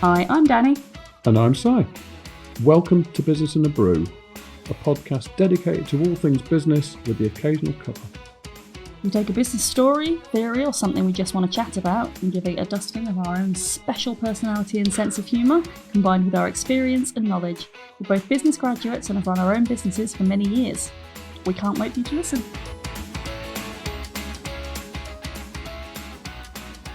Hi, I'm Danny. And I'm Si. Welcome to Business in a Brew, a podcast dedicated to all things business with the occasional cover. We take a business story, theory, or something we just want to chat about and give it a dusting of our own special personality and sense of humour, combined with our experience and knowledge. We're both business graduates and have run our own businesses for many years. We can't wait for you to listen.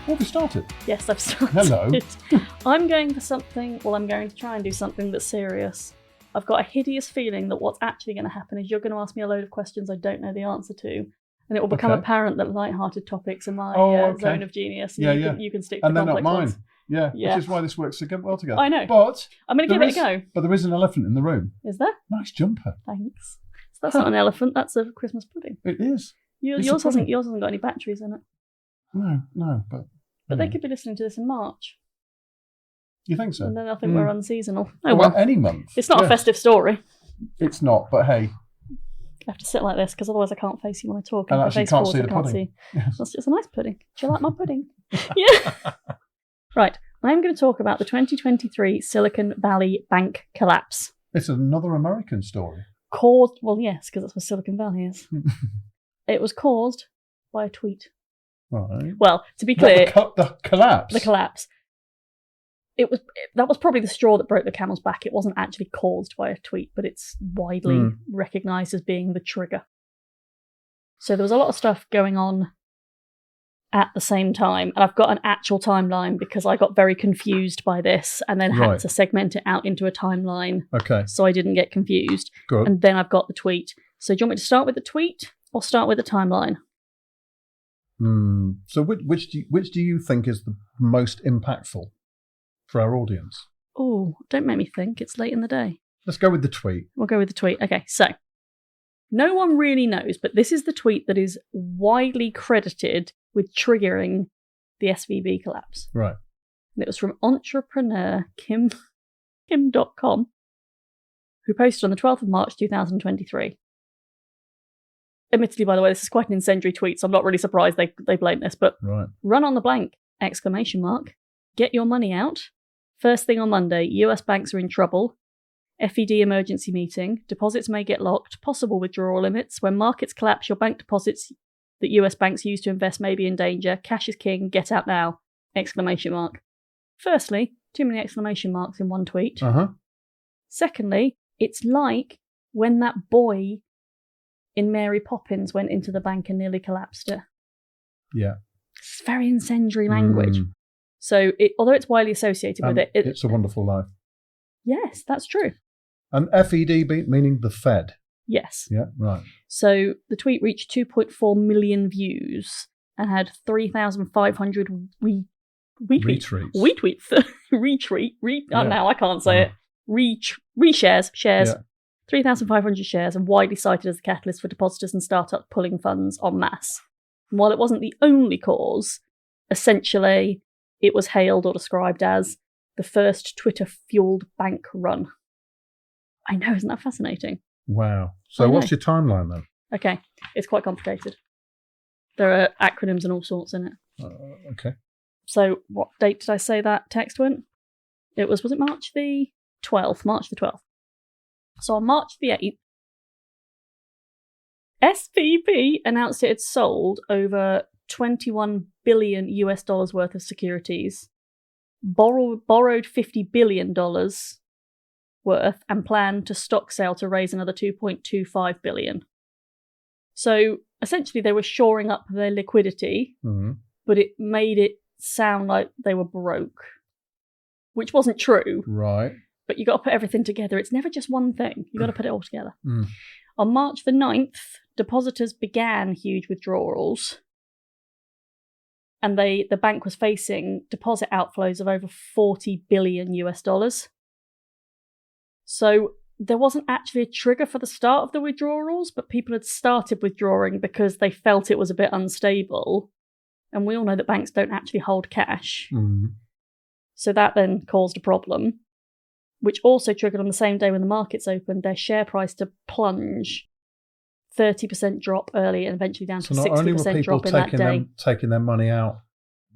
Have you started? Yes, I've started. Hello. I'm going to try and do something that's serious. I've got a hideous feeling that what's actually going to happen is you're going to ask me a load of questions I don't know the answer to. And it will become apparent that light-hearted topics are my zone of genius. And you can stick to and they're complex not mine. ones. Yeah, which is why this works so well together. I know. But I'm going to give it a go. But there is an elephant in the room. Is there? Nice jumper. Thanks. So that's not an elephant. That's a Christmas pudding. It is. Yours hasn't got any batteries in it. No, But they could be listening to this in March. You think so? And then they'll think we're unseasonal. Oh, well, any month. It's not a festive story. It's not, but hey. I have to sit like this because otherwise I can't face you when I talk. And if actually I face can't forward, see the pudding. Yes. That's just a nice pudding. Do you like my pudding? Yeah. Right. I'm going to talk about the 2023 Silicon Valley bank collapse. It's another American story. Well, yes, because that's where Silicon Valley is. It was caused by a tweet. Right. Well, to be clear, the collapse. The collapse. That was probably the straw that broke the camel's back. It wasn't actually caused by a tweet, but it's widely recognised as being the trigger. So there was a lot of stuff going on at the same time, and I've got an actual timeline because I got very confused by this and then had to segment it out into a timeline. Okay. So I didn't get confused. Good. And then I've got the tweet. So do you want me to start with the tweet or start with the timeline? So which do you think is the most impactful for our audience? Oh, don't make me think. It's late in the day. Let's go with the tweet. We'll go with the tweet. Okay, so no one really knows, but this is the tweet that is widely credited with triggering the SVB collapse. Right. And it was from entrepreneur Kim.com, who posted on the 12th of March 2023. Admittedly, by the way, this is quite an incendiary tweet, so I'm not really surprised they blamed this, but run on the blank, ! Get your money out. First thing on Monday, US banks are in trouble. FED emergency meeting. Deposits may get locked. Possible withdrawal limits. When markets collapse, your bank deposits that US banks use to invest may be in danger. Cash is king. Get out now! ! Firstly, too many exclamation marks in one tweet. Secondly, it's like when that boy in Mary Poppins went into the bank and nearly collapsed it. Yeah. It's very incendiary language. So, although it's widely associated with it... It's a Wonderful Life. Yes, that's true. And FED meaning the Fed? Yes. Yeah, right. So, the tweet reached 2.4 million views and had 3,500 retweets. Now I can't say it. Shares. Yeah. 3,500 shares and widely cited as the catalyst for depositors and startups pulling funds en masse. And while it wasn't the only cause, essentially it was hailed or described as the first Twitter-fueled bank run. I know, isn't that fascinating? Wow. So what's your timeline then? Okay, it's quite complicated. There are acronyms and all sorts in it. Okay. So what date did I say that text went? Was it March the 12th? March the 12th. So on March the 8th, SVB announced it had sold over $21 billion worth of securities, borrowed $50 billion worth, and planned to stock sale to raise another $2.25 billion. So essentially they were shoring up their liquidity, but it made it sound like they were broke, which wasn't true. Right. But you got to put everything together. It's never just one thing. You got to put it all together. On March the 9th, depositors began huge withdrawals. And the bank was facing deposit outflows of over $40 billion. So there wasn't actually a trigger for the start of the withdrawals, but people had started withdrawing because they felt it was a bit unstable. And we all know that banks don't actually hold cash. So that then caused a problem, which also triggered on the same day when the markets opened, their share price to plunge 30% drop early and eventually down to 60% drop in that day. Taking their money out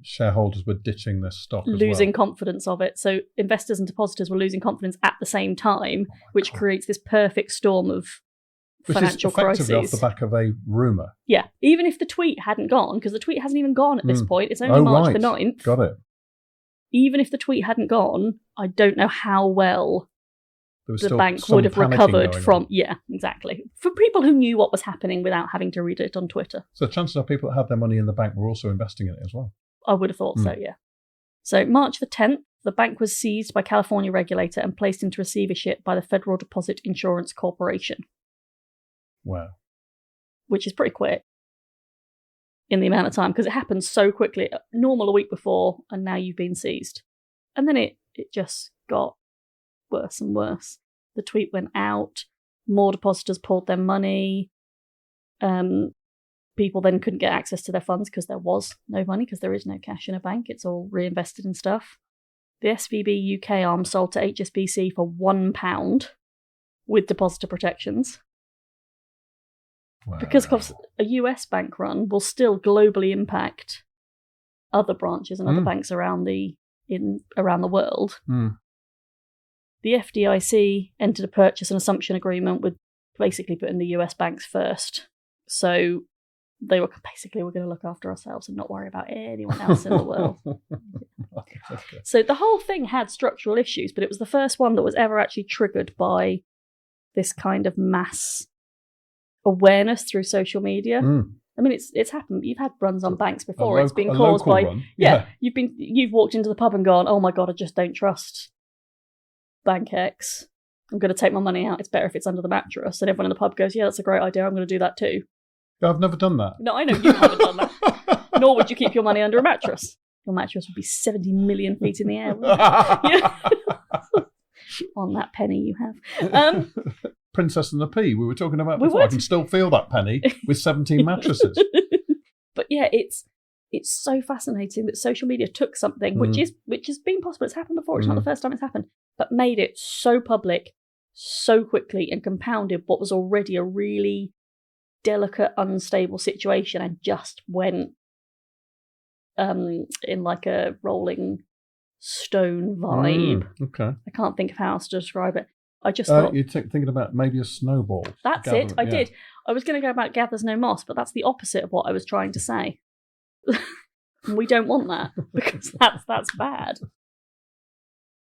shareholders were ditching their stock as losing well. confidence of it. So investors and depositors were losing confidence at the same time, which creates this perfect storm of financial Which is effectively crises. off the back of a rumour. Yeah, even if the tweet hadn't gone, because the tweet hasn't even gone at this point, it's only March the 9th. Got it. Even if the tweet hadn't gone, I don't know how well There was the still bank some would have panicking recovered going from... on. Yeah, exactly. For people who knew what was happening without having to read it on Twitter. So chances are people that had their money in the bank were also investing in it as well. I would have thought so, yeah. So March the 10th, the bank was seized by California regulator and placed into receivership by the Federal Deposit Insurance Corporation. Wow. Which is pretty quick in the amount of time, because it happened so quickly. Normal a week before, and now you've been seized. And then it just got worse and worse. The tweet went out, more depositors pulled their money. People then couldn't get access to their funds because there was no money, because there is no cash in a bank. It's all reinvested in stuff. The SVB UK arm sold to HSBC for £1 with depositor protections. Wow. Because of course, a US bank run will still globally impact other branches and other banks around the world. The FDIC entered a purchase and assumption agreement with basically putting the US banks first. So they were basically, we're going to look after ourselves and not worry about anyone else in the world. Okay. So the whole thing had structural issues, but it was the first one that was ever actually triggered by this kind of mass awareness through social media. I mean, it's happened. You've had runs on banks before. It's been caused by run. You've walked into the pub and gone, oh my god, I just don't trust Bank X. I'm going to take my money out. It's better if it's under the mattress. And everyone in the pub goes, yeah, that's a great idea. I'm going to do that too. I've never done that. No, I know you haven't done that. Nor would you keep your money under a mattress. Your mattress would be 70 million feet in the air. On that penny you have. Princess and the Pea, we were talking about before. I can still feel that penny with 17 mattresses. But yeah, it's so fascinating that social media took something which has been possible. It's happened before. It's not the first time it's happened, but made it so public so quickly and compounded what was already a really delicate, unstable situation, and just went in like a Rolling Stone vibe. Okay. I can't think of how else to describe it. I just thought... You're thinking about maybe a snowball. That's it. I did. I was going to go about gathers no moss, but that's the opposite of what I was trying to say. We don't want that, because that's bad.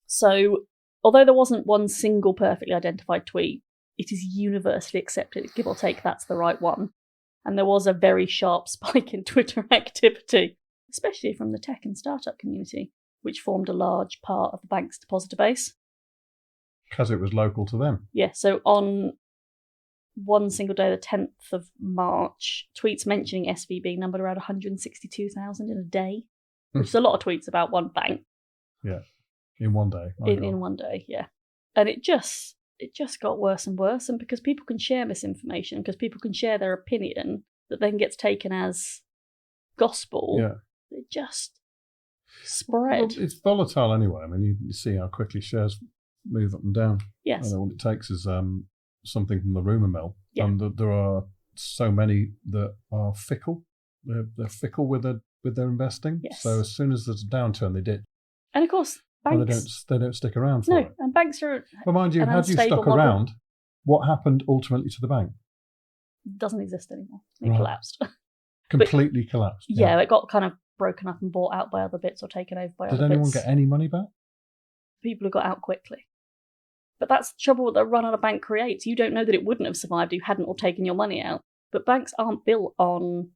So, although there wasn't one single perfectly identified tweet, it is universally accepted, give or take, that's the right one. And there was a very sharp spike in Twitter activity, especially from the tech and startup community, which formed a large part of the bank's depositor base. Because it was local to them. Yeah, so on one single day, the 10th of March, tweets mentioning SVB numbered around 162,000 in a day, which is a lot of tweets about one bank. Yeah, in one day. In one day, yeah. And it just got worse and worse, and because people can share misinformation, because people can share their opinion that then gets taken as gospel, it just spread. Well, it's volatile anyway. I mean, you see how quickly shares move up and down. Yes. And all it takes is something from the rumour mill. Yeah. And there are so many that are fickle. They're fickle with their investing. Yes. So as soon as there's a downturn, they dip. And of course, banks... they don't stick around for it. No, and banks are... But mind you, had you stuck around, what happened ultimately to the bank? Doesn't exist anymore. It collapsed. Completely collapsed. Yeah, it got kind of broken up and bought out by other bits or taken over by other bits. Did anyone get any money back? People who got out quickly. But that's the trouble that a run on a bank creates. You don't know that it wouldn't have survived if you hadn't all taken your money out. But banks aren't built on...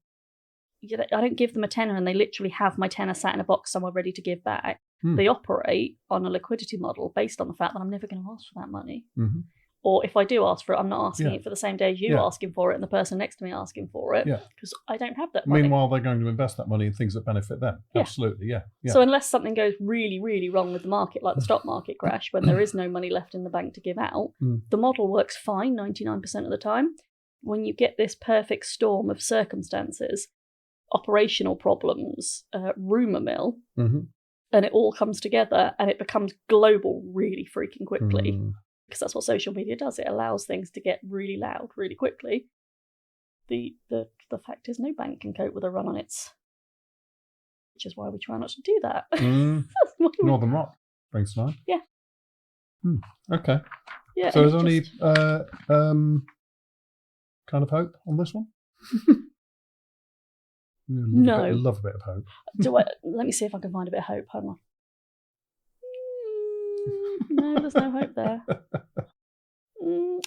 I don't give them a tenner and they literally have my tenner sat in a box somewhere ready to give back. They operate on a liquidity model based on the fact that I'm never going to ask for that money. Mm-hmm. Or if I do ask for it, I'm not asking it for the same day as you asking for it and the person next to me asking for it, because I don't have that money. Meanwhile, they're going to invest that money in things that benefit them. Yeah. Absolutely, yeah. So unless something goes really, really wrong with the market, like the stock market crash, when there is no money left in the bank to give out, the model works fine 99% of the time. When you get this perfect storm of circumstances, operational problems, rumour mill, and it all comes together and it becomes global really freaking quickly. Because that's what social media does. It allows things to get really loud really quickly. The fact is no bank can cope with a run on its which is why we try not to do that. Northern Rock brings to mind. Yeah. Okay. Yeah. So is there any kind of hope on this one? No. Love a bit of hope. Let me see if I can find a bit of hope. Hold on. No, there's no hope there.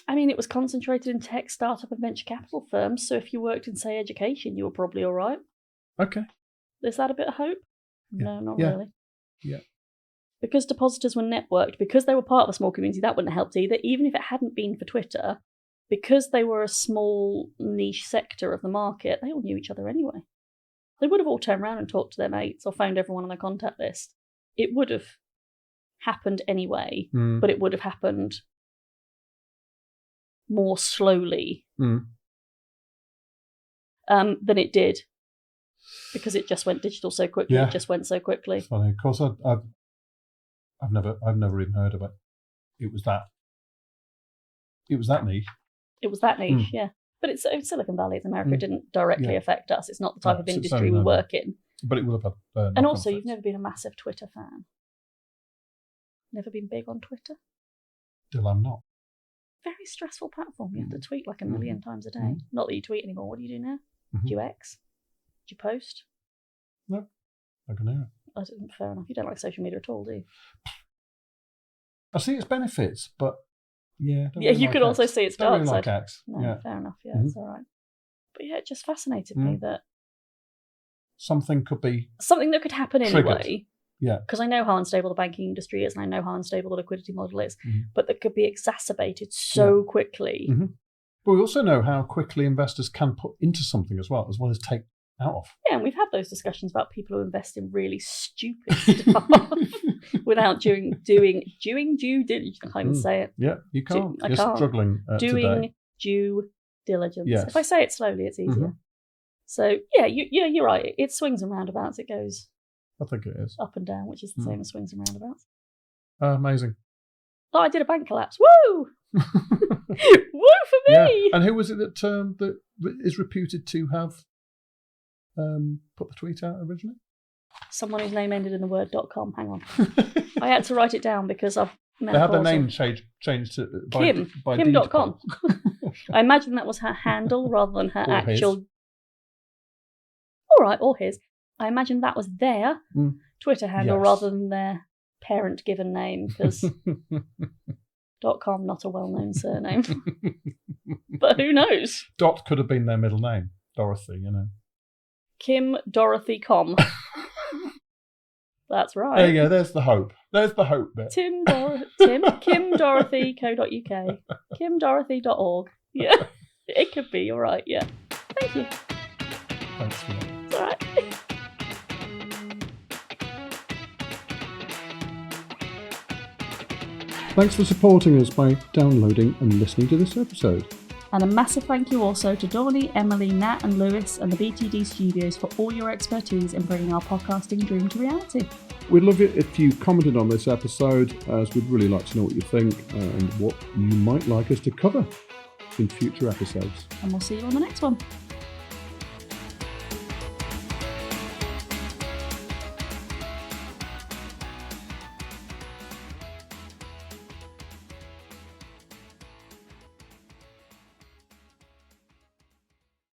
I mean, it was concentrated in tech, startup, and venture capital firms. So if you worked in, say, education, you were probably all right. Okay. Is that a bit of hope? Yeah. No, not really. Yeah. Because depositors were networked, because they were part of a small community, that wouldn't have helped either. Even if it hadn't been for Twitter, because they were a small niche sector of the market, they all knew each other anyway. They would have all turned around and talked to their mates or phoned everyone on their contact list. It would have happened anyway, but it would have happened more slowly than it did, because it just went digital so quickly. Yeah. It just went so quickly. It's funny. Of course, I've never even heard of it. It was that niche. It was that niche, yeah. But it's Silicon Valley, it's America. It didn't directly affect us. It's not the type of industry we work in. But it will have had. And also, you've never been a massive Twitter fan. Never been big on Twitter. Still, I'm not. Very stressful platform. You have to tweet like a million times a day. Not that you tweet anymore. What do you do now? Do you X? Do you post? No, I can hear it. Fair enough. You don't like social media at all, do you? I see its benefits, but yeah, you could also see its dark side. No, fair enough. Yeah, it's all right. But yeah, it just fascinated me that something that could happen anyway. Yeah, because I know how unstable the banking industry is, and I know how unstable the liquidity model is, but that could be exacerbated so quickly. But we also know how quickly investors can put into something as well as take out of. Yeah, and we've had those discussions about people who invest in really stupid stuff without doing due diligence. I can't even say it. Yeah, you can't. You're struggling doing due diligence. Yes. If I say it slowly, it's easier. So yeah, you're right. It swings and roundabouts. It goes. I think it is up and down, which is the same as swings and roundabouts. Amazing. Oh, I did a bank collapse. Woo! Woo for me! Yeah. And who was it that is reputed to have put the tweet out originally? Someone whose name ended in the word .com. Hang on. I had to write it down because I've... They had their name changed to Kim.com. I imagine that was her handle rather than her actual... His. All right, or his. I imagine that was their Twitter handle rather than their parent given name, because .com, not a well-known surname. But who knows? Dot could have been their middle name. Dorothy, Kim Dorothy Com. That's right. There you go. There's the hope. There's the hope bit. Kim Dorothy co.uk. KimDorothy.org. Yeah. It could be. You're right. Yeah. Thank you. Thanks for that. It's all right. Thanks for supporting us by downloading and listening to this episode. And a massive thank you also to Donnie, Emily, Nat and Lewis and the BTD Studios for all your expertise in bringing our podcasting dream to reality. We'd love it if you commented on this episode, as we'd really like to know what you think and what you might like us to cover in future episodes. And we'll see you on the next one.